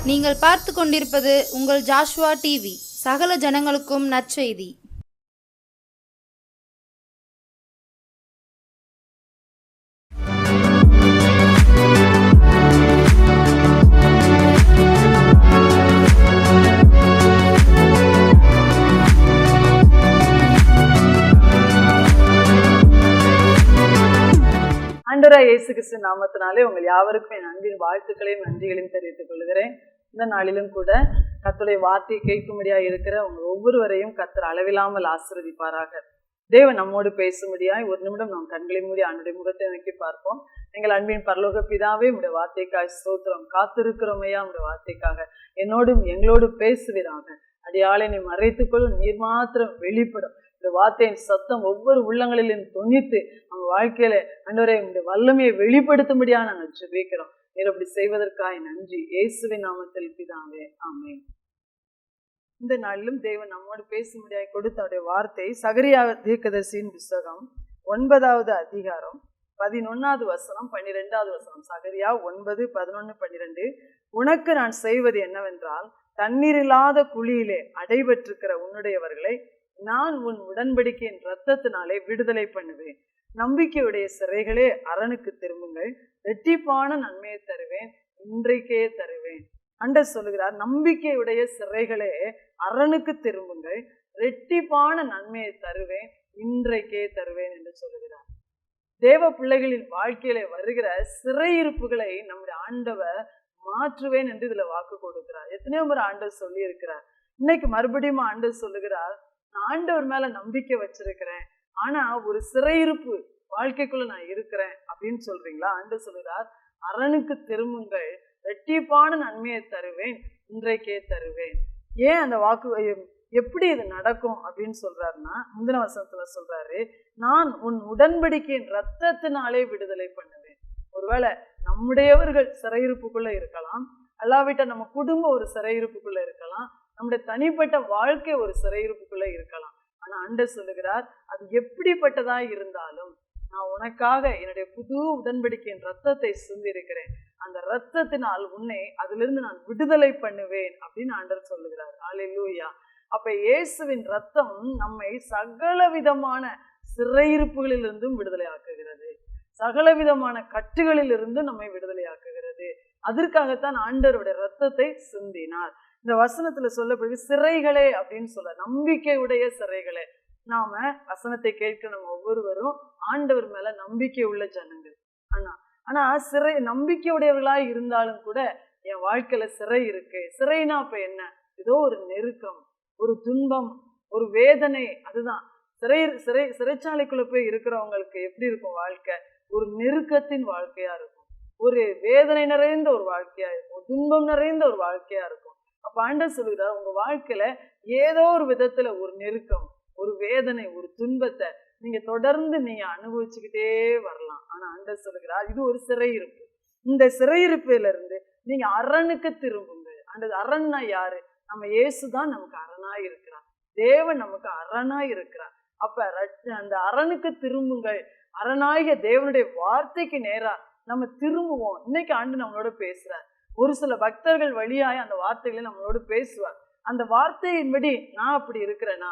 நீங்கள் பார்த்து கொண்டிருப்பது உங்கள் ஜாஷ்வா டிவி. சகல ஜனங்களுக்கும் நற்செய்தி. ஆண்டவராகிய இயேசு கிறிஸ்து நாமத்தினாலே உங்கள் யாவருக்கும் என் அன்பின் வாழ்த்துக்களையும் நன்றிகளையும் தெரிவித்துக் கொள்கிறேன். இந்த நாளிலும் கூட கர்த்தருடைய வார்த்தையை கேட்கும்படியாக இருக்கிற உங்கள் ஒவ்வொருவரையும் கர்த்தர் அளவில்லாமல் ஆசீர்வதிப்பாராக. தேவன் நம்மோடு பேசும்படியாய் ஒரு நிமிடம் நாம் கண்களை மூடி ஆண்டுடைய முகத்தை நோக்கி பார்ப்போம். எங்கள் அன்பின் பரலோக பிதாவே, உடைய வார்த்தைக்காய் ஸ்தோத்திரம். காத்திருக்கிறோமையா உடைய வார்த்தைக்காக. என்னோடும் எங்களோடு பேசுவீராக. அடியாளை நீ மறைத்துக்கொள், நீர் மாத்திரம் வெளிப்படும். இந்த வார்த்தையின் சத்தம் ஒவ்வொரு உள்ளங்களிலும் தொனித்து நம்ம வாழ்க்கையில ஆண்டவரே உங்களுடைய வல்லமையை வெளிப்படுத்தும்படியா நாங்கள் ஜெபிக்கிறோம். நீர் அப்படி செய்வதற்காக நன்றி. இயேசுவின் நாமத்தில் பிதாவே, ஆமென். இந்த நாளிலும் தேவன் நம்மோடு பேசும்படியாய் கொடுத்த அவருடைய வார்த்தை சகரியா தீர்க்கதரிசியின் புஸ்தகம் 9வது அதிகாரம் 11வது வசனம் 12வது வசனம். சகரியா 9, 11, 12. உனக்கு நான் செய்வது என்னவென்றால், தண்ணீர் இல்லாத குழியிலே அடைபட்டிருக்கிற உன்னுடையவர்களை நான் உன் உடன்படிக்கையின் இரத்தத்தினாலே விடுதலை பண்ணுவேன். நம்பிக்கையுடைய சிறைகளே அரணுக்கு திரும்புங்கள், இரட்டிப்பான நன்மையை தருவேன், இன்றைக்கே தருவேன். அண்டர் சொல்லுகிறார், நம்பிக்கையுடைய சிறைகளே அரணுக்கு திரும்புங்கள், இரட்டிப்பான நன்மையை தருவேன், இன்றைக்கே தருவேன் என்று சொல்லுகிறார். தேவ பிள்ளைகளின் வாழ்க்கையில வருகிற சிறையிருப்புகளை நம்முடைய ஆண்டவர் மாற்றுவேன் என்று இதுல வாக்கு கொடுக்கிறார். எத்தனையோ முறை ஆண்டவர் சொல்லி இருக்கிறார். இன்னைக்கு மறுபடியும் ஆண்டவர் சொல்லுகிறார், நான் ஆண்டவர் மேல நம்பிக்கை வச்சிருக்கிறேன், ஆனா ஒரு சிறையிருப்பு வாழ்க்கைக்குள்ள நான் இருக்கிறேன் அப்படின்னு சொல்றீங்களா? ஆண்டவர் சொல்லுகிறார், அரணுக்கு திரும்புங்கள், இரட்டிப்பான நன்மையை தருவேன், இன்றைக்கே தருவேன். ஏன் அந்த வாக்கு எப்படி இது நடக்கும் அப்படின்னு சொல்றாருன்னா, முந்தின வசனத்துல சொல்றாரு, நான் உன் உடன்படிக்கையின் இரத்தத்தினாலே விடுதலை பண்ணுவேன். ஒருவேளை நம்முடையவர்கள் சிறையிருப்புக்குள்ள இருக்கலாம், அல்லாவிட்ட நம்ம குடும்பம் ஒரு சிறையிருப்புக்குள்ள இருக்கலாம், நம்முடைய தனிப்பட்ட வாழ்க்கை ஒரு சிறையிருப்புக்குள்ள இருக்கலாம். ஆனா ஆண்டவர் சொல்லுகிறார், அது எப்படிப்பட்டதா இருந்தாலும் நான் உனக்காக என்னுடைய புது உடன்படிக்கையின் ரத்தத்தை சிந்திருக்கிறேன், அந்த இரத்தத்தினால் உன்னை அதிலிருந்து நான் விடுதலை பண்ணுவேன் அப்படின்னு ஆண்டவர் சொல்லுகிறார். அல்லேலூயா. அப்ப இயேசுவின் ரத்தம் நம்மை சகல விதமான சிறையிருப்புகளிலிருந்தும் விடுதலை ஆக்குகிறது, சகல விதமான கட்டுகளில் இருந்து நம்மை விடுதலை ஆக்குகிறது. அதற்காகத்தான் ஆண்டவருடைய ரத்தத்தை சிந்தினார். இந்த வசனத்துல சொல்லப்படுது சிறைகளே அப்படின்னு சொல்ல, நம்பிக்கையுடைய சிறைகளே. நாம வசனத்தை கேட்க நம்ம ஒவ்வொருவரும் ஆண்டவர் மேல நம்பிக்கை உள்ள ஜனங்கள். ஆனா சிறை நம்பிக்கையுடையவர்களாய் இருந்தாலும் கூட என் வாழ்க்கையில சிறை இருக்கு. சிறைனா இப்ப என்ன? ஏதோ ஒரு நெருக்கம், ஒரு துன்பம், ஒரு வேதனை. அதுதான் சிறைச்சாலைக்குள்ள போய் இருக்கிறவங்களுக்கு எப்படி இருக்கும் வாழ்க்கை? ஒரு நெருக்கத்தின் வாழ்க்கையா இருக்கும், ஒரு வேதனை நிறைந்த ஒரு வாழ்க்கையா இருக்கும், துன்பம் நிறைந்த ஒரு வாழ்க்கையா இருக்கும். அப்ப ஆண்டவர் சொல்லுகிறார், உங்க வாழ்க்கையில ஏதோ ஒரு விதத்துல ஒரு நெருக்கம், ஒரு வேதனை, ஒரு துன்பத்தை நீங்க தொடர்ந்து நீங்க அனுபவிச்சுக்கிட்டே வரலாம். ஆனா ஆண்டவர் சொல்லுகிறார், இது ஒரு சிறையிருப்பு. இந்த சிறையிருப்புல இருந்து நீங்க அரணுக்கு திரும்புங்க. அந்த அரண்னா யாரு? நம்ம இயேசுதான் நமக்கு அரணாய் இருக்கிறார், தேவன் நமக்கு அரணாய் இருக்கிறார். அப்ப அந்த அரணுக்கு திரும்புங்கள். அரணாகிய தேவனுடைய வார்த்தைக்கு நேரா நம்ம திரும்புவோம். இன்னைக்கு ஆண்டு நம்மளோட பேசுறார். ஒரு சில பக்தர்கள் வழியாய் அந்த வார்த்தைகளை நம்மளோடு பேசுவார். அந்த வார்த்தையின்படி நான் அப்படி இருக்கிறேனா,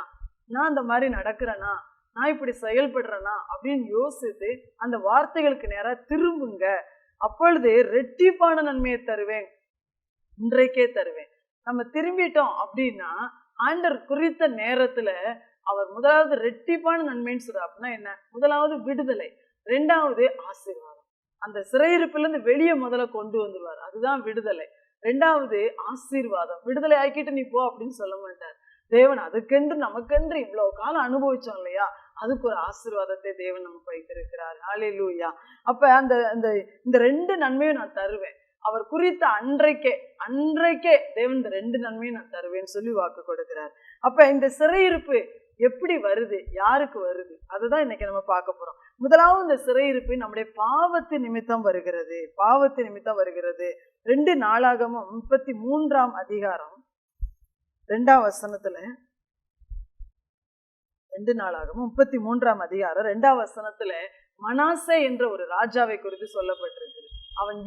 நான் அந்த மாதிரி நடக்கிறேனா, நான் இப்படி செயல்படுறேனா அப்படின்னு யோசித்து அந்த வார்த்தைகளுக்கு நேரா திரும்புங்க. அப்பொழுது இரட்டிப்பான நன்மையை தருவேன், இன்றைக்கே தருவேன். நம்ம திரும்பிட்டோம் அப்படின்னா ஆண்டவர் குறித்த நேரத்துல அவர் முதலாவது இரட்டிப்பான நன்மைன்னு சொல்றார். அப்படின்னா என்ன? முதலாவது விடுதலை, 2வது ஆசீர்வாதம். அந்த சிறையிருப்பிலிருந்து வெளியே முதல்ல கொண்டு வந்துருவார், அதுதான் விடுதலை. 2வது ஆசீர்வாதம். விடுதலை ஆக்கிட்டு நீ போ அப்படின்னு சொல்ல மாட்டார் தேவன். அதுக்கென்று நமக்கென்று இவ்வளவு காலம் அனுபவிச்சோம் இல்லையா, அதுக்கு ஒரு ஆசீர்வாதத்தை தேவன் நமக்கு வைத்திருக்கிறார். அல்லேலூயா. அப்ப இந்த 2 நன்மையும் நான் தருவேன். அவர் குறித்த அன்றைக்கே தேவன் இந்த 2 நன்மையும் நான் தருவேன்னு சொல்லி வாக்கு கொடுக்கிறார். அப்ப இந்த சிறையிருப்பு எப்படி வருது, யாருக்கு வருது, அதுதான் இன்னைக்கு நம்ம பார்க்க போறோம். முதலாவது இந்த சிறையிருப்பு நம்முடைய பாவத்து நிமித்தம் வருகிறது. பாவத்து நிமித்தம் வருகிறது. 2 நாளாகமம் 33ஆம் அதிகாரம் 2ஆம் வசனத்துல, 2 நாளாகமம் 33ஆம் அதிகாரம் 2ஆம் வசனத்துல மனாசே என்ற ஒரு ராஜாவை குறித்து சொல்லப்பட்டிருக்கு. அவன்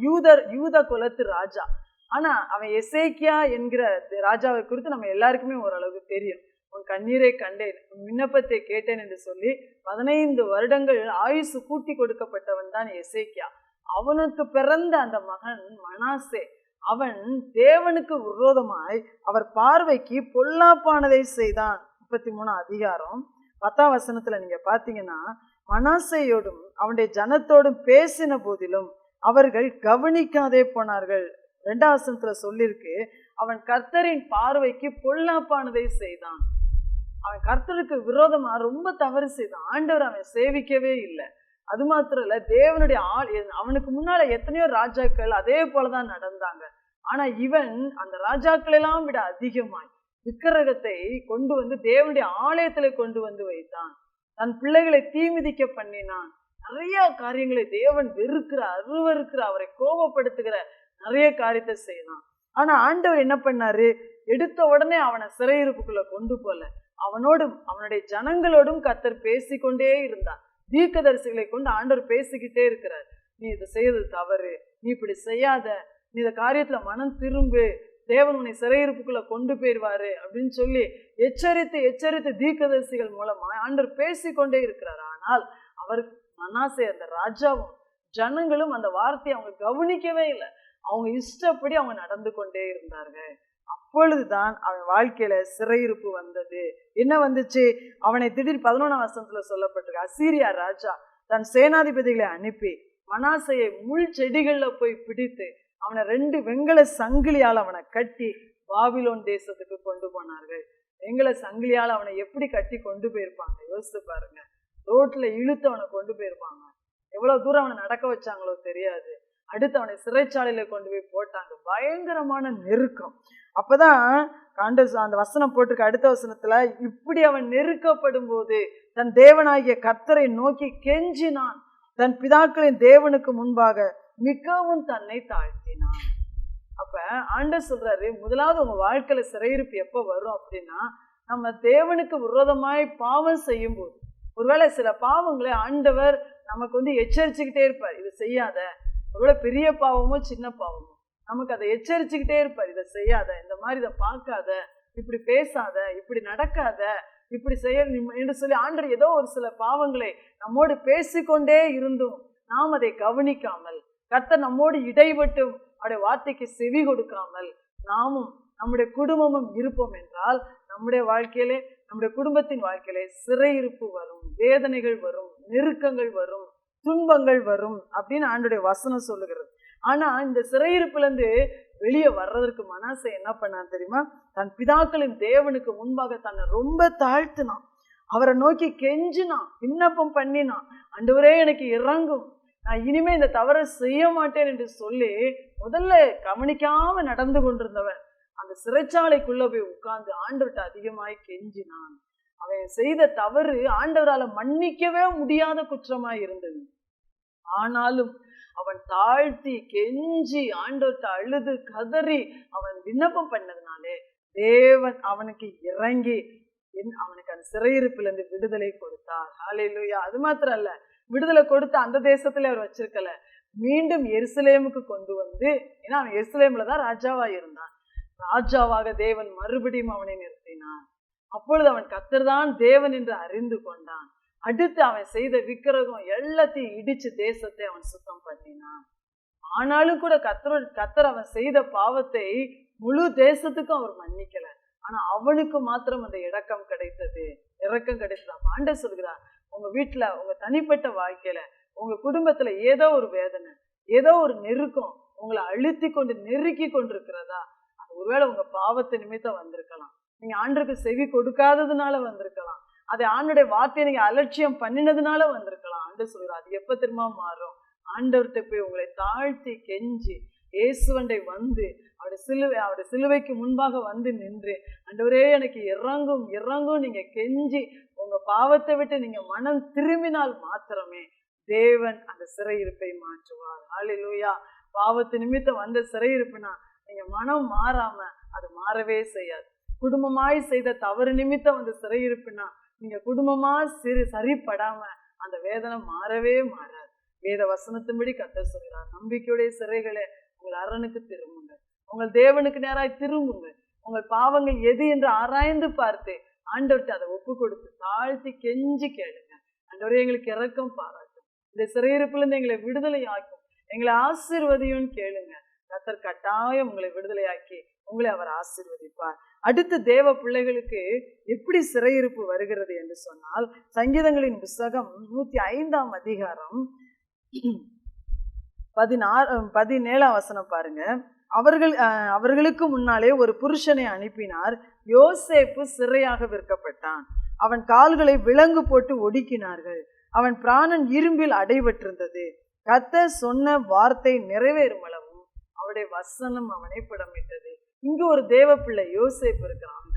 யூத குலத்து ராஜா. ஆனா அவன் எசேக்கியா என்கிற ராஜாவை குறித்து நம்ம எல்லாருக்குமே ஓரளவுக்கு தெரியும். உன் கண்ணீரை கண்டேன், உன் விண்ணப்பத்தை கேட்டேன் என்று சொல்லி 15 வருடங்கள் ஆயுசு கூட்டி கொடுக்கப்பட்டவன் தான் எசேக்கியா. அவனுக்கு பிறந்த அந்த மகன் மனாசே, அவன் தேவனுக்கு விரோதமாய் அவர் பார்வைக்கு பொல்லாப்பானதை செய்தான். 33 அதிகாரம் 10ஆம் வசனத்துல நீங்க பாத்தீங்கன்னா, மனாசேயோடும் அவனுடைய ஜனத்தோடும் பேசின போதிலும் அவர்கள் கவனிக்காதே போனார்கள். 2ஆம் வசனத்துல சொல்லிருக்கு, அவன் கர்த்தரின் பார்வைக்கு பொல்லாப்பானதை செய்தான். அவன் கர்த்தருக்கு விரோதமா ரொம்ப தவறு செய்தான். ஆண்டவர் அவன் சேவிக்கவே இல்லை. அது மாத்திரம் இல்ல, தேவனுடைய அவனுக்கு முன்னால எத்தனையோ ராஜாக்கள் அதே போலதான் நடந்தாங்க. ஆனா இவன் அந்த ராஜாக்கள் எல்லாம் விட அதிகமாய் விக்கிரகத்தை கொண்டு வந்து தேவனுடைய ஆலயத்துல கொண்டு வந்து வைத்தான். தன் பிள்ளைகளை தீமிதிக்க பண்ணினான். நிறைய காரியங்களை தேவன் வெறுக்கிற, அருவருக்கிற, அவரை கோபப்படுத்துகிற நிறைய காரியத்தை செய்யலாம். ஆனா ஆண்டவர் என்ன பண்ணாரு, எடுத்த உடனே அவனை சிறையிருப்புக்குள்ள கொண்டு போல, அவனோடும் அவனுடைய ஜனங்களோடும் கர்த்தர் பேசிக்கொண்டே இருந்தார். தீர்க்கதரிசிகளை கொண்டு ஆண்டவர் பேசிக்கிட்டே இருக்கிறார். நீ இதை செய்யறது தவறு, நீ இப்படி செய்யாத, நீ இந்த காரியத்துல மனம் திரும்பு, தேவன் உன்னை சிறையிருப்புக்குள்ள கொண்டு போயிடுவாரு அப்படின்னு சொல்லி எச்சரித்து எச்சரித்து தீர்க்கதரிசிகள் மூலமா ஆண்டவர் பேசிக்கொண்டே இருக்கிறார். ஆனால் அவர் மனாசே அந்த ராஜாவும் ஜனங்களும் அந்த வார்த்தையை அவங்க கவனிக்கவே இல்லை. அவங்க இஷ்டப்படி அவங்க நடந்து கொண்டே இருந்தார்கள். அப்பொழுதுதான் அவன் வாழ்க்கையில சிறையிருப்பு வந்தது. என்ன வந்துச்சு, அவனை திடீர் 11ஆம் வசனத்துல சொல்லப்பட்டிருக்கு, அசீரியா ராஜா தன் சேனாதிபதிகளை அனுப்பி மனாசையை முள் செடிகள்ல போய் பிடித்து அவனை 2 வெண்கல சங்கிலியால் அவனை கட்டி பாபிலோன் தேசத்துக்கு கொண்டு போனார்கள். வெண்கல சங்கிலியால் அவனை எப்படி கட்டி கொண்டு போயிருப்பாங்க யோசித்து பாருங்க. ரோட்ல இழுத்து அவனை கொண்டு போயிருப்பாங்க. எவ்வளவு தூரம் அவனை நடக்க வச்சாங்களோ தெரியாது. அடுத்து அவனை சிறைச்சாலையில கொண்டு போய் போட்டாங்க. பயங்கரமான நெருக்கம். அப்பதான் அந்த வசனம் போட்டிருக்க அடுத்த வசனத்துல, இப்படி அவன் நெருக்கப்படும் போது தன் தேவனாகிய கர்த்தரை நோக்கி கெஞ்சினான், தன் பிதாக்களின் தேவனுக்கு முன்பாக மிகவும் தன்னை தாழ்த்தினான். அப்ப ஆண்டவர் சொல்றாரு, முதலாவது உங்க வாழ்க்கையில சிறையிருப்பு எப்ப வரும் அப்படின்னா, நம்ம தேவனுக்கு விரோதமாய் பாவம் செய்யும் போது. ஒருவேளை சில பாவங்களை ஆண்டவர் நமக்கு வந்து எச்சரிச்சுக்கிட்டே இருப்பார், இது செய்யாத. ஒருவேளை பெரிய பாவமோ சின்ன பாவமோ நமக்கு அதை எச்சரிச்சுக்கிட்டே இருப்பார், இதை செய்யாத, இந்த மாதிரி இதை பார்க்காத, இப்படி பேசாத, இப்படி நடக்காத, இப்படி செய்ய என்று சொல்லி ஆண்டவர் ஏதோ ஒரு சில பாவங்களை நம்மோடு பேசிக்கொண்டே இருந்தும் நாம் அதை கவனிக்காமல், கர்த்தர் நம்மோடு இடைப்பட்டும் அவருடைய வார்த்தைக்கு செவி கொடுக்காமல் நாமும் நம்முடைய குடும்பமும் இருப்போம் என்றால், நம்முடைய வாழ்க்கையிலே, நம்முடைய குடும்பத்தின் வாழ்க்கையிலே சிறையிருப்பு வரும், வேதனைகள் வரும், நெருக்கங்கள் வரும், துன்பங்கள் வரும் அப்படின்னு ஆண்டவருடைய வசனம் சொல்லுகிறது. ஆனா இந்த சிறையிருப்புல இருந்து வெளியே வர்றதற்கு மனாசே என்ன பண்ணான் தெரியுமா, தன் பிதாக்களின் தேவனுக்கு முன்பாக தன்னை ரொம்ப தாழ்த்தினான், அவரை நோக்கி கெஞ்சினான், விண்ணப்பம் பண்ணினான், ஆண்டவரே எனக்கு இறங்கும், நான் இனிமே இந்த தவறை செய்ய மாட்டேன் என்று சொல்லி முதல்ல கவனிக்காம நடந்து கொண்டிருந்தவன் அந்த சிறைச்சாலைக்குள்ள போய் உட்கார்ந்து ஆண்டவர்கிட்ட அதிகமாய் கெஞ்சினான். அவன் செய்த தவறு ஆண்டவரால மன்னிக்கவே முடியாத குற்றமாய் இருந்தது. ஆனாலும் அவன் தாழ்த்தி கெஞ்சி ஆண்டவர்கிட்ட அழுது கதறி அவன் விண்ணப்பம் பண்ணதுனாலே தேவன் அவனுக்கு இறங்கி அவனுக்கு அந்த சிறையிருப்பிலிருந்து விடுதலை கொடுத்தார். ஹல்லேலூயா. அது மாத்திரம் அல்ல, விடுதலை கொடுத்து அந்த தேசத்துல அவர் வச்சிருக்கல, மீண்டும் எருசலேமுக்கு கொண்டு வந்து, ஏன்னா அவன் எருசலேம்ல தான் ராஜாவா இருந்தான், ராஜாவாக தேவன் மறுபடியும் அவனை நிறுத்தினான். அப்பொழுது அவன் கர்த்தர்தான் தேவன் என்று அறிந்து கொண்டான். அடுத்து அவன் செய்த விக்கிரகம் எல்லாத்தையும் இடிச்சு தேசத்தை அவன் சுத்தம் பண்ணினான். ஆனாலும் கூட கர்த்தர் அவன் செய்த பாவத்தை முழு தேசத்துக்கும் அவர் மன்னிக்கல. ஆனா அவனுக்கு மாத்திரம் அந்த இரக்கம் கிடைத்தது. ஆண்டவர் சொல்கிறார், உங்க வீட்டுல, உங்க தனிப்பட்ட வாழ்க்கையில, உங்க குடும்பத்துல ஏதோ ஒரு வேதனை, ஏதோ ஒரு நெருக்கம் உங்களை அழுத்தி கொண்டு நெருக்கி கொண்டிருக்கிறதா, அது ஒருவேளை உங்க பாவத்தை நிமித்தம் வந்திருக்கலாம், நீங்க ஆண்டருக்கு செவி கொடுக்காததுனால வந்திருக்கலாம், அதை ஆண்டோடைய வார்த்தையை நீங்க அலட்சியம் பண்ணினதுனால வந்திருக்கலாம். ஆண்டவர் சொல்றார், அது எப்ப திரும்ப மாறும், ஆண்டவர்கிட்ட போய் உங்களை தாழ்த்தி கெஞ்சி இயேசுவண்டை வந்து அவருடைய சிலுவைக்கு முன்பாக வந்து நின்று, ஆண்டவரே எனக்கு இறங்கும் இறங்கும் நீங்க கெஞ்சி உங்க பாவத்தை விட்டு நீங்க மனம் திரும்பினால் மாத்திரமே தேவன் அந்த சிறையிருப்பை மாற்றுவார். ஹல்லேலூயா. பாவத்து நிமித்தம் வந்த சிறையிருப்புனா நீங்க மனம் மாறாம அது மாறவே செய்யாது. குடும்பமாய் செய்த தவறு நிமித்தம் வந்து சிறையிருப்புனா நீங்க குடும்பமா சரிப்படாம அந்த வேதனை மாறவே மாறாது. வேத வசனத்தின்படி கர்த்தர் சொல்கிறார், நம்பிக்கையுடைய சிறைகளை உங்கள் அரணுக்கு திரும்புங்க, உங்கள் தேவனுக்கு நேராய் திரும்புங்க. உங்கள் பாவங்கள் எது என்று ஆராய்ந்து பார்த்து ஆண்டவர்கிட்ட அதை ஒப்பு கொடுத்து தாழ்த்தி கெஞ்சி கேளுங்க. ஆண்டவரே, எங்களுக்கு இரக்கம் பாராட்டும், இந்த சிறையிருப்புல இருந்து எங்களை விடுதலை ஆக்கும், எங்களை ஆசீர்வதியும் கேளுங்க. கர்த்தர் கட்டாயம் உங்களை விடுதலையாக்கி உங்களை அவர் ஆசீர்வதிப்பார். அடுத்து தேவ பிள்ளைகளுக்கு எப்படி சிறையிருப்பு வருகிறது என்று சொன்னால், சங்கீதங்களின் புஸ்தகம் 105ஆம் அதிகாரம் 17ஆம் வசனம் பாருங்க. அவர்களுக்கு முன்னாலே ஒரு புருஷனை அனுப்பினார். யோசேப்பு சிறையாக விற்கப்பட்டான். அவன் கால்களை விலங்கு போட்டு ஒடுக்கினார்கள். அவன் பிராணன் இரும்பில் அடைபட்டிருந்தது. கர்த்தர் சொன்ன வார்த்தை நிறைவேறும் அளவும் அவருடைய வசனம் அவனை புடமிட்டது. இங்கு ஒரு தேவ பிள்ளை யோசேப்பு இருக்கிறான். அவன்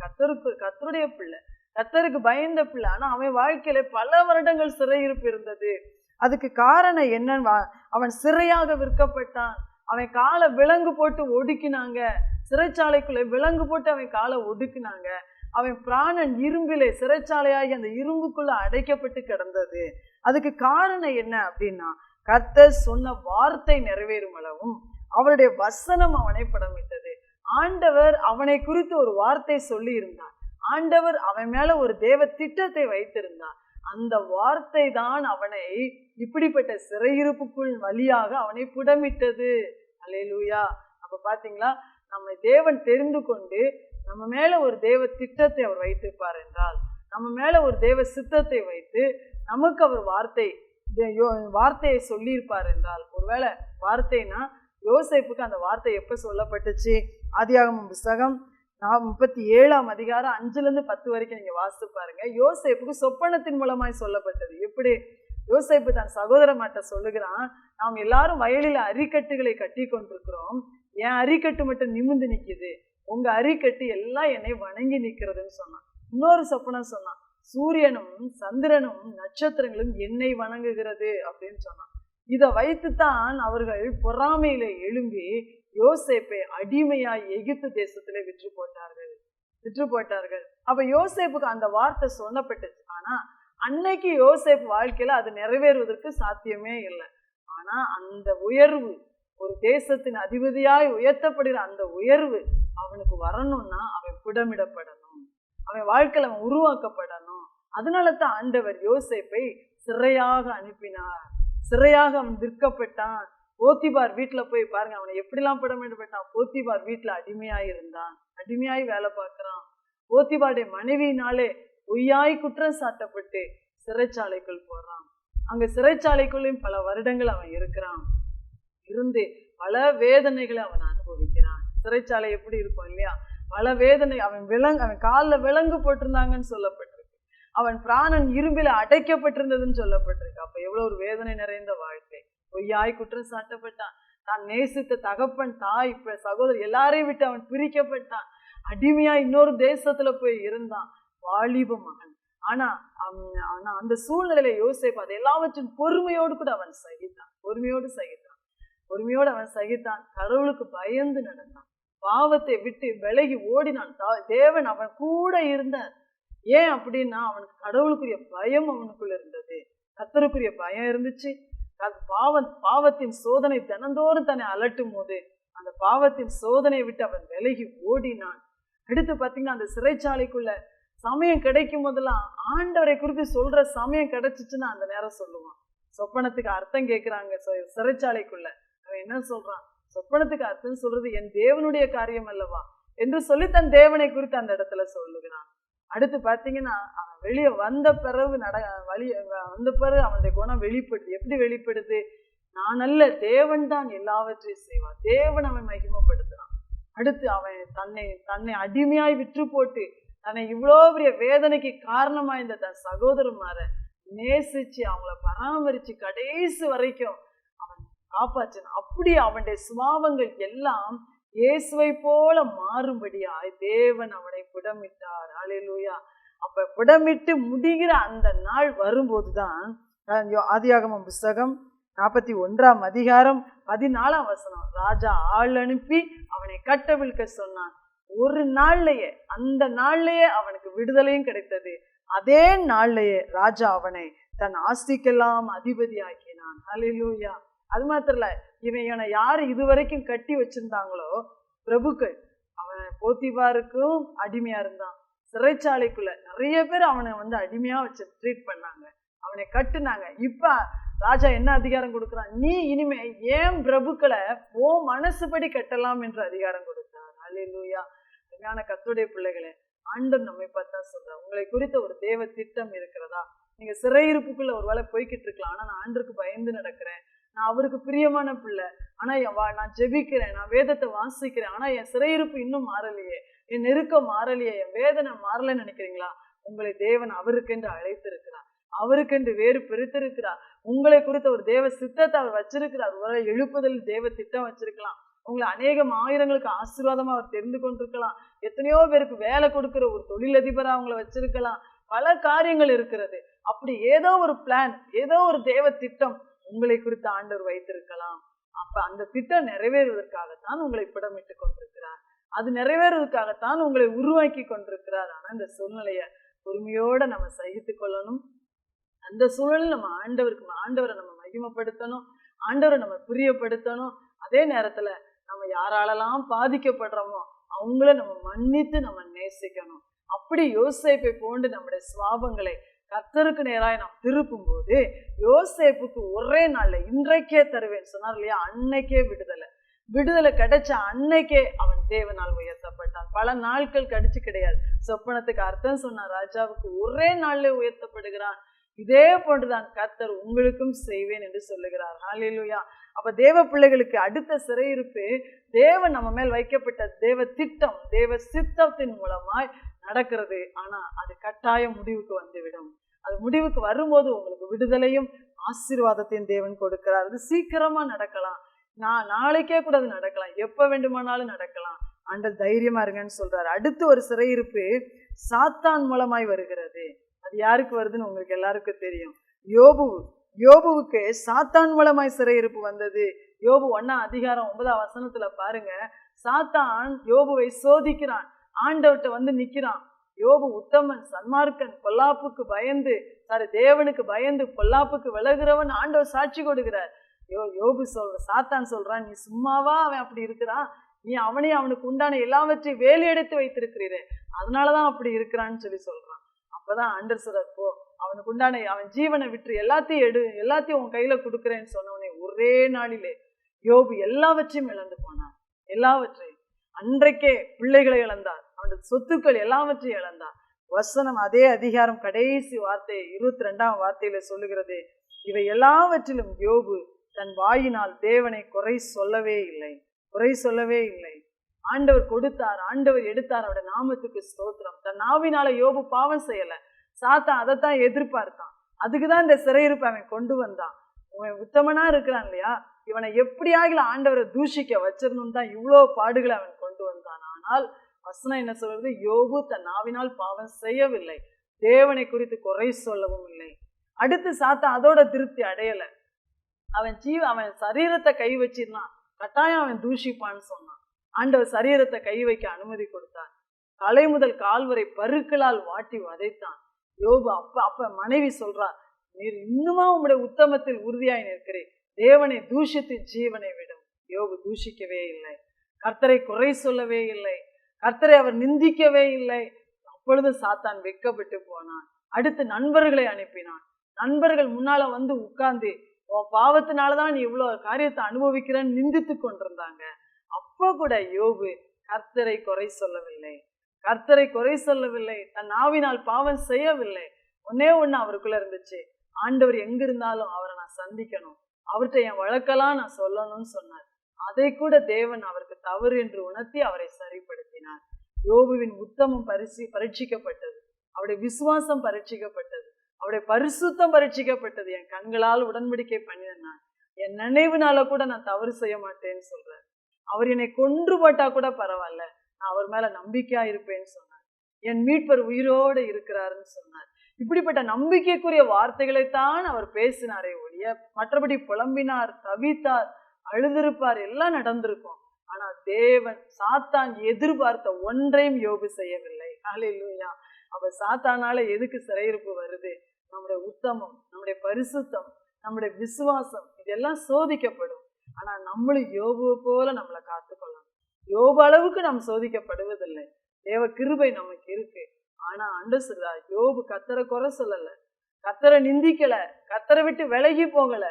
கர்த்தருடைய பிள்ளை, கர்த்தருக்கு பயந்த பிள்ளை. ஆனா அவன் வாழ்க்கையில பல வருடங்கள் சிறையிருப்பு இருந்தது. அதுக்கு காரணம் என்னன்னு, அவன் சிறையாக விற்கப்பட்டான். அவன் காலை விலங்கு போட்டு ஒடுக்கினாங்க. சிறைச்சாலைக்குள்ள விலங்கு போட்டு அவன் காலை ஒடுக்கினாங்க. அவன் பிராணன் இரும்பிலே, சிறைச்சாலையாகி அந்த இரும்புக்குள்ள அடைக்கப்பட்டு கிடந்தது. அதுக்கு காரணம் என்ன அப்படின்னா, கர்த்தர் சொன்ன வார்த்தை நிறைவேறும் அளவும் அவருடைய வசனம் அவனை படமிட்டது. ஆண்டவர் அவனை குறித்து ஒரு வார்த்தை சொல்லி இருந்தார். ஆண்டவர் அவன் மேல ஒரு தேவ திட்டத்தை வைத்திருந்தார். அந்த வார்த்தை தான் அவனை இப்படிப்பட்ட சிறையிருப்புக்குள் வழியாக அவனை புடமிட்டது. அல்லேலூயா. அப்ப பாத்தீங்களா, நம்ம தேவன் தெரிந்து கொண்டு நம்ம மேல ஒரு தேவ திட்டத்தை அவர் வைத்திருப்பார் என்றால், நம்ம மேல ஒரு தேவ சித்தத்தை வைத்து நமக்கு அவர் வார்த்தையை சொல்லியிருப்பார் என்றால், ஒருவேளை வார்த்தைனா யோசேப்புக்கு அந்த வார்த்தை எப்ப சொல்லப்பட்டுச்சு? ஆதியாகமம் புஸ்தகம் 37ஆம் அதிகாரம் 5-10 வரைக்கும் நீங்க வாசித்து பாருங்க. யோசேப்புக்கு சொப்பனத்தின் மூலமாய் சொல்லப்பட்டது. எப்படி யோசேப்பு தன் சகோதரமாட்ட சொல்லுகிறான், நாம் எல்லாரும் வயலில் அரிக்கட்டுகளை கட்டி கொண்டிருக்கிறோம், என் அரிக்கட்டு மட்டும் நிமிர்ந்து நிக்குது, உங்க அரிக்கட்டு எல்லாம் என்னை வணங்கி நிக்கிறதுன்னு சொன்னான். இன்னொரு சொப்பனம் சொன்னான், சூரியனும் சந்திரனும் நட்சத்திரங்களும் என்னை வணங்குகிறது அப்படின்னு சொன்னான். இதை வைத்துத்தான் அவர்கள் பொறாமையில எழும்பி யோசேப்பை அடிமையாய் எகிப்து தேசத்திலே விற்று போட்டார்கள். அப்ப யோசேப்புக்கு அந்த வார்த்தை சொல்லப்பட்டுச்சு. ஆனா அன்னைக்கு யோசேப்பு வாழ்க்கையில அது நிறைவேறுவதற்கு சாத்தியமே இல்லை. ஆனா அந்த உயர்வு, ஒரு தேசத்தின் அதிபதியாய் உயர்த்தப்படுகிற அந்த உயர்வு அவனுக்கு வரணும்னா அவன் புடமிடப்படணும், அவன் வாழ்க்கையில அவன் உருவாக்கப்படணும். அதனாலதான் ஆண்டவர் யோசேப்பை சிறையாக அனுப்பினார். சிறையாக அவன் விற்கப்பட்டான். போத்திபார் வீட்டுல போய் பாருங்க, அவனை எப்படிலாம் புடமிடப்பட்டான். போத்திபார் வீட்டுல அடிமையாய் இருந்தான், அடிமையாய் வேலை பார்க்கிறான். போத்திபாருடைய மனைவியினாலே பொய்யாய் குற்றம் சாட்டப்பட்டு சிறைச்சாலைக்குள் போறான். அங்க சிறைச்சாலைக்குள்ளையும் பல வருடங்கள் அவன் இருக்கிறான். இருந்து பல வேதனைகளை அவன் அனுபவிக்கிறான். சிறைச்சாலை எப்படி இருக்கும் இல்லையா, பல வேதனை. அவன் காலில் விலங்கு போட்டிருந்தாங்கன்னு சொல்லப்பட்டிருக்கு. அவன் பிராணன் இரும்பில அடைக்கப்பட்டிருந்ததுன்னு சொல்லப்பட்டிருக்கு. அப்ப எவ்வளவு ஒரு வேதனை நிறைந்த வாழ்க்கை. பொய்யாய் குற்றம் சாட்டப்பட்டான். தான் நேசித்த தகப்பன், தாய், சகோதரர் எல்லாரையும் விட்டு அவன் பிரிக்கப்பட்டான். அடிமையா இன்னொரு தேசத்துல போய் இருந்தான், வாலிப மகன். ஆனா அந்த சூழ்நிலையில யோசேப்பு அது எல்லாவற்றும் பொறுமையோடு கூட அவன் சகித்தான். பொறுமையோடு அவன் சகித்தான். கடவுளுக்கு பயந்து நடந்தான். பாவத்தை விட்டு விலகி ஓடினான். தேவன் அவன் கூட இருந்தார். ஏன் அப்படின்னா அவனுக்கு கடவுளுக்குரிய பயம் அவனுக்குள்ள இருந்தது, கர்த்தருக்குரிய பயம் இருந்துச்சு. பாவத்தின் சோதனை தினந்தோறும் தன்னை அலட்டும் போது அந்த பாவத்தின் சோதனையை விட்டு அவன் விலகி ஓடினான். அடுத்து பாத்தீங்கன்னா அந்த சிறைச்சாலைக்குள்ள சமயம் கிடைக்கும் போதெல்லாம் ஆண்டவரை குறித்து சொல்ற சமயம் கிடைச்சிச்சுன்னா அந்த நேரம் சொல்லுவான். சொப்பனத்துக்கு அர்த்தம் கேட்கிறாங்க சிறைச்சாலைக்குள்ள, அவன் என்ன சொல்றான், சொப்பனத்துக்கு அர்த்தம் சொல்றது என் தேவனுடைய காரியம் அல்லவா என்று சொல்லி தன் தேவனை குறித்து அந்த இடத்துல சொல்லுகிறான். அடுத்து பாத்தீங்கன்னா அவன் வெளியே வந்த பிறகு அவனுடைய குணம் வெளிப்படுது. எப்படி வெளிப்படுது? நான் அல்ல, தேவன் தான் எல்லாவற்றையும் செய்வான். தேவன் அவன் மகிமைப்படுத்துறான். அடுத்து அவன் தன்னை அடிமையாய் விற்று போட்டு தன்னை இவ்வளோ பெரிய வேதனைக்கு காரணமா இந்த தன் சகோதரமார நேசிச்சு அவங்கள பராமரிச்சு கடைசி வரைக்கும் அவன் காப்பாற்றினான். அப்படி அவனுடைய சுபாவங்கள் எல்லாம் இயேசுவை போல மாறும்படியாய் தேவன் அவனை புடமிட்டார். அல்லேலூயா. அப்ப புடமிட்டு முடிகிற அந்த நாள் வரும்போதுதான் ஆதியாகமம் புஸ்தகம் 41ஆம் அதிகாரம் 14ஆம் வசனம், ராஜா ஆள் அனுப்பி அவனை கட்டவிழ்க்க சொன்னான். ஒரு நாள்லயே, அந்த நாள்லயே அவனுக்கு விடுதலையும் கிடைத்தது. அதே நாள்லயே ராஜா அவனை தன் ஆஸ்திக்கெல்லாம் அதிபதி ஆக்கினான். அல்லேலூயா. அது மாத்திரம் இல்ல, இவனை யாரு இதுவரைக்கும் கட்டி வச்சிருந்தாங்களோ பிரபுக்கள். அவன் போத்திபாருக்கும் அடிமையா இருந்தான். சிறைச்சாலைக்குள்ள நிறைய பேர் அவனை அடிமையா வச்சு ட்ரீட் பண்ணாங்க, அவனை கட்டுனாங்க. இப்ப ராஜா என்ன அதிகாரம் கொடுக்குறான்? நீ இனிமே ஏன் பிரபுக்களை ஓ மனசுபடி கட்டலாம் என்று அதிகாரம் கொடுத்தார். அல்லேலூயா. அருமையான கர்த்தருடைய பிள்ளைகளே, ஆண்டவர் நம்மை பார்த்தா சொல்றார், உங்களை குறித்த ஒரு தேவ திட்டம் இருக்கிறதா? நீங்க சிறையிருப்புக்குள்ள ஒரு வேளை போய்கிட்டு இருக்கலாம். ஆனா நான் ஆண்டருக்கு பயந்து நடக்கிறேன், நான் அவருக்கு பிரியமான பிள்ளை, ஆனா நான் ஜெபிக்கிறேன், நான் வேதத்தை வாசிக்கிறேன், ஆனா என் சிறையிருப்பு இன்னும் மாறலையே, என் நெருக்கம் மாறலையே, என் வேதனை மாறலன்னு நினைக்கிறீங்களா? உங்களை தேவன் அவருக்கென்று அழைத்திருக்கிறார், அவருக்கென்று வேறு பிரித்திருக்கிறார். உங்களை குறித்த ஒரு தேவ சித்தத்தை அவர் வச்சிருக்கிறார். ஒரு எழுப்புதல் தேவ திட்டம் வச்சிருக்கலாம். உங்களை அநேகம் ஆயிரங்களுக்கு ஆசீர்வாதமா அவர் தெரிந்து கொண்டிருக்கலாம். எத்தனையோ பேருக்கு வேலை கொடுக்கிற ஒரு தொழிலதிபரா அவங்களை வச்சிருக்கலாம். பல காரியங்கள் இருக்கிறது. அப்படி ஏதோ ஒரு பிளான், ஏதோ ஒரு தேவ திட்டம் உங்களை குறித்து ஆண்டவர் வைத்திருக்கலாம். அப்ப அந்த திட்டம் நிறைவேறுவதற்காகத்தான் உங்களை பிடமிட்டு கொண்டிருக்கிறார். அது நிறைவேறுவதற்காகத்தான் உங்களை உருவாக்கி கொண்டிருக்கிறார். ஆனா இந்த சூழ்நிலைய பொறுமையோட நம்ம சகித்து கொள்ளணும். அந்த சூழலில் நம்ம ஆண்டவரை நம்ம மகிமைப்படுத்தணும், ஆண்டவரை நம்ம பிரியப்படுத்தணும். அதே நேரத்துல நம்ம யாராலெல்லாம் பாதிக்கப்படுறோமோ அவங்கள நம்ம மன்னித்து நம்ம நேசிக்கணும். அப்படி யோசேப்பை போன்று நம்முடைய சுவாபங்களை கர்த்தருக்கு நேராக நாம் திருப்பும் போது, யோசேப்புக்கு ஒரே நாள்ல இன்றைக்கே தருவேன் சொன்னார் இல்லையா, அன்னைக்கே விடுதலை கிடைச்ச அன்னைக்கே அவன் தேவனால் உயர்த்தப்பட்டான். பல நாட்கள் கழிச்சு கிடையாது. சொப்பனத்துக்கு அர்த்தம் சொன்ன ராஜாவுக்கு ஒரே நாள்ல உயர்த்தப்படுகிறான். இதே போன்றுதான் கர்த்தர் உங்களுக்கும் செய்வேன் என்று சொல்லுகிறார். ஹல்லேலூயா. அப்ப தேவ பிள்ளைகளுக்கு அடுத்த சிறையிருப்பு தேவன் நம்ம மேல் வைக்கப்பட்ட தேவ திட்டம், தேவ சித்தத்தின் மூலமாய் நடக்கிறது. ஆனா அது கட்டாயம் முடிவுக்கு வந்துவிடும். அது முடிவுக்கு வரும்போது உங்களுக்கு விடுதலையும் ஆசீர்வாதத்தையும் தேவன் கொடுக்கிறார். அது சீக்கிரமா நடக்கலாம், நாளைக்கே கூட அது நடக்கலாம், எப்ப வேண்டுமானாலும் நடக்கலாம். ஆண்டவர் தைரியமா இருங்கன்னு சொல்றாரு. அடுத்து ஒரு சிறையிருப்பு சாத்தான் மூலமாய் வருகிறது. அது யாருக்கு வருதுன்னு உங்களுக்கு எல்லாருக்கும் தெரியும். யோபுவுக்கு சாத்தான் மூலமாய் சிறையிருப்பு வந்தது. யோபு 1:9 பாருங்க, சாத்தான் யோபுவை சோதிக்கிறான், ஆண்டவர்கிட்ட நிக்கிறான். யோபு உத்தமன், சன்மார்க்கன், பொல்லாப்புக்கு பயந்து தேவனுக்கு பயந்து பொல்லாப்புக்கு விலகுறவன் ஆண்டவர் சாட்சி கொடுக்கிறார். யோபு சாத்தான் சொல்றான், நீ சும்மாவா அவன் அப்படி இருக்கிறான், நீ அவனுக்கு உண்டான எல்லாவற்றையும் வேலையெடுத்து வைத்திருக்கிறீரே, அதனாலதான் அப்படி இருக்கிறான்னு சொல்றான். அப்பதான் ஆண்டவர் சொல்றார், போ, அவனுக்கு உண்டான அவன் ஜீவனை விட்டு எல்லாத்தையும் உன் கையில கொடுக்குறேன்னு சொன்னவனே ஒரே நாளிலே யோபு எல்லாவற்றையும் இழந்து போனார். எல்லாவற்றையும் அன்றைக்கே பிள்ளைகளை இழந்தார், அவனுடைய சொத்துக்கள் எல்லாவற்றையும் இழந்தார். வசனம் அதே அதிகாரம் கடைசி வார்த்தை 22ஆம் வார்த்தையில சொல்லுகிறது, இவை எல்லாவற்றிலும் யோபு தன் வாயினால் தேவனை குறை சொல்லவே இல்லை. ஆண்டவர் கொடுத்தார், ஆண்டவர் எடுத்தார், அவருடைய நாமத்துக்கு ஸ்தோத்திரம். தன் நாவினால யோபு பாவம் செய்யல. சாத்தான் அதைத்தான் எதிர்பார்த்தான். அதுக்குதான் இந்த சிறையிருப்பை அவன் கொண்டு வந்தான். இவன் உத்தமனா இருக்கிறான் இல்லையா, இவனை எப்படியாக ஆண்டவரை தூஷிக்க வச்சிருந்தோம் தான் இவ்வளோ பாடுகளை அவன் கொண்டு வந்தான். ஆனால் வசனம் என்ன சொல்றது, யோபு தன் நாவினால் பாவம் செய்யவில்லை, தேவனை குறித்து குறை சொல்லவும் இல்லை. அடுத்து சாத்தான் அதோட திருப்தி அடையல. அவன் சரீரத்தை கை வச்சிருந்தான், கட்டாயம் அவன் தூஷிப்பான்னு சொன்னான். ஆண்டவர் சரீரத்தை கை வைக்க அனுமதி கொடுத்தார். தலை முதல் கால் வரை பருக்களால் வாட்டி வதைத்தான். யோபு அப்ப மனைவி சொல்றார், நீர் இன்னுமா உம்முடைய உத்தமத்தில் உறுதியாய் நிற்கிறேன், தேவனை தூஷித்து ஜீவனை விடும். யோபு தூஷிக்கவே இல்லை, கர்த்தரை குறை சொல்லவே இல்லை, கர்த்தரை அவர் நிந்திக்கவே இல்லை. அப்பொழுது சாத்தான் வெட்கப்பட்டு போனான். அடுத்து நண்பர்களை அனுப்பினான். நண்பர்கள் முன்னால உட்கார்ந்து, உன் பாவத்தினாலதான் நீ இவ்வளவு காரியத்தை அனுபவிக்கிறேன்னு நிந்தித்து கொண்டிருந்தாங்க. அப்போ கூட யோபு கர்த்தரை குறை சொல்லவில்லை, தன் நாவினால் பாவம் செய்யவில்லை. ஒன்னே ஒண்ணு அவருக்குள்ள இருந்துச்சு, ஆண்டவர் எங்க இருந்தாலும் அவரை நான் சந்திக்கணும், அவர்கிட்ட என் வழக்கெல்லாம் நான் சொல்லணும்னு சொன்னார். அதை கூட தேவன் அவருக்கு தவறு என்று உணர்த்தி அவரை சரிப்படுத்தினார். யோபுவின் உத்தமம் பரீட்சிக்கப்பட்டது, அவருடைய விசுவாசம் பரீட்சிக்கப்பட்டது, அவருடைய பரிசுத்தம் பரீட்சிக்கப்பட்டது. என் கண்களால் உடன்படிக்கை பண்ணினான், என் நினைவுனால கூட நான் தவறு செய்ய மாட்டேன்னு சொல்றார். அவர் என்னை கொன்று போட்டா கூட பரவாயில்ல, நான் அவர் மேல நம்பிக்கையா இருப்பேன்னு சொன்னார். என் மீட்பர் உயிரோடு இருக்கிறாருன்னு சொன்னார். இப்படிப்பட்ட நம்பிக்கைக்குரிய வார்த்தைகளைத்தான் அவர் பேசினாரே ஒழிய மற்றபடி புலம்பினார், தவித்தார், அழுதிருப்பார், எல்லாம் நடந்திருக்கும். ஆனா தேவன் சாத்தான் எதிர்பார்த்த ஒன்றையும் யோபு செய்யவில்லை. ஹல்லேலூயா. அப்ப சாத்தானால எதுக்கு சிறையிருப்பு வருது? நம்முடைய உத்தமம், நம்முடைய பரிசுத்தம், நம்முடைய விசுவாசம் இதெல்லாம் சோதிக்கப்படும். ஆனா நம்மளும் யோபுவை போல நம்மளை காத்துக்கொள்ளணும். யோபு அளவுக்கு நாம் சோதிக்கப்படுவதில்லை. தேவ கிருபை நமக்கு இருக்கு. ஆனா ஆண்டவர் சொல்றார், யோபு கர்த்தரை குறை சொல்லல, கர்த்தரை நிந்திக்கல, கர்த்தரை விட்டு விலகி போகல.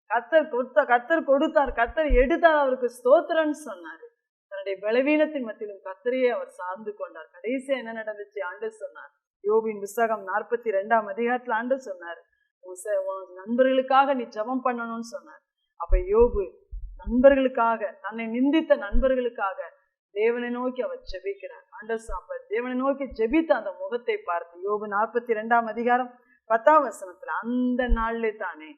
கர்த்தர் கொடுத்தார், கர்த்தர் எடுத்தார், அவருக்கு ஸ்தோத்திரம்னு சொன்னாரு. தன்னுடைய பலவீனத்தின் மத்தியிலும் கர்த்தரையே அவர் சார்ந்து கொண்டார். கடைசியா என்ன நடந்துச்சு? ஆண்டவர் சொன்னார், யோபின் புஸ்தகம் 42ஆம் அதிகாரத்துல ஆண்டவர் சொன்னார், உன் நண்பர்களுக்காக நீ ஜெபம் பண்ணணும்னு சொன்னார். அப்ப யோபு நண்பர்களுக்காக, தன்னை நிந்தித்த நண்பர்களுக்காக தேவனை நோக்கி அவர் ஜெபிக்கிறார். ஆண்டவர் தேவனை நோக்கி ஜெபித்த அந்த முகத்தை பார்த்து யோபு 42ஆம் அதிகாரம் 10ஆம் வசனத்துல, அந்த நாள்லே தானே,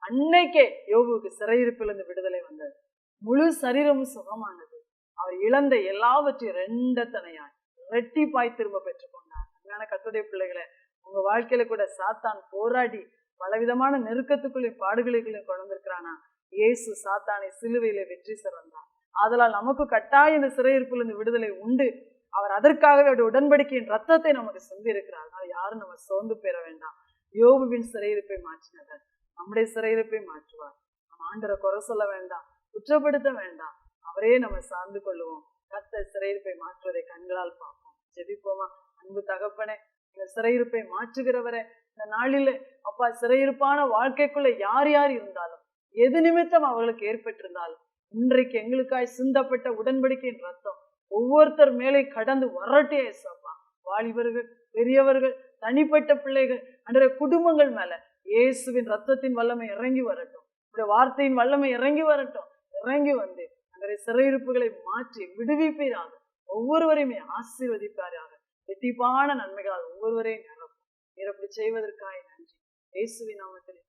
அன்னைக்கே யோபுவுக்கு சிறையிருப்பிலிருந்து விடுதலை வந்தது, முழு சரீரமும் சுகமானது, அவர் இழந்த எல்லாவற்றையும் ரெண்டத்தனையாய் ரெட்டிப்பாய் திரும்ப பெற்றுக்கொண்டார். அன்பான கர்த்தருடைய பிள்ளைகளை, உங்க வாழ்க்கையில கூட சாத்தான் போராடி பலவிதமான நெருக்கத்துக்குள்ளையும் பாடுகளுக்குள்ளையும் கொண்டு வந்திருக்கிறானா? இயேசு சாத்தானை சிலுவையில வெற்றி சிறந்தார். ஆதலால் நமக்கு கட்டாய இந்த சிறையிருப்பிலிருந்து விடுதலை உண்டு. அவர் அதற்காகவே அவருடைய உடன்படிக்கையின் ரத்தத்தை நமக்கு சிந்தி இருக்கிறார். அதனால யாரும் நம்ம சோர்ந்து பெற வேண்டாம். யோபுவின் சிறையிருப்பை மாற்றினவர் நம்முடைய சிறையிருப்பை மாற்றுவார். நம்ம ஆண்டவரை குறை சொல்ல வேண்டாம், குற்றப்படுத்த வேண்டாம், அவரே நம்ம சார்ந்து கொள்ளுவோம். கர்த்தர் சிறையிருப்பை மாற்றுவதை கண்களால் பார்ப்போம். ஜெபிப்போமா? அன்பு தகப்பனே, இந்த சிறையிருப்பை மாற்றுகிறவரை, இந்த நாளில் அப்பா சிறையிருப்பான வாழ்க்கைக்குள்ள யார் யார் இருந்தாலும், எது நிமித்தம் அவர்களுக்கு ஏற்பட்டிருந்தாலும், இன்றைக்கு எங்களுக்காய் சிந்தப்பட்ட உடன்படிக்கையின் ரத்தம் ஒவ்வொருத்தர் மேலே கடந்து வரட்டே ஏசப்பா. வாலிபர்கள், பெரியவர்கள், தனிப்பட்ட பிள்ளைகள், அன்றைய குடும்பங்கள் மேல இயேசுவின் ரத்தத்தின் வல்லமை இறங்கி வரட்டும், வார்த்தையின் வல்லமை இறங்கி வரட்டும். இறங்கி வந்து அன்றைய சிறையிருப்புகளை மாற்றி விடுவிப்பீராக, ஒவ்வொருவரையுமே ஆசீர்வதிப்பாராக. வெற்றிப்பான நன்மைகளால் ஒவ்வொருவரையும் நிரப்பும். அப்படி செய்வதற்காக நன்றி. இயேசுவின் நாமத்தில்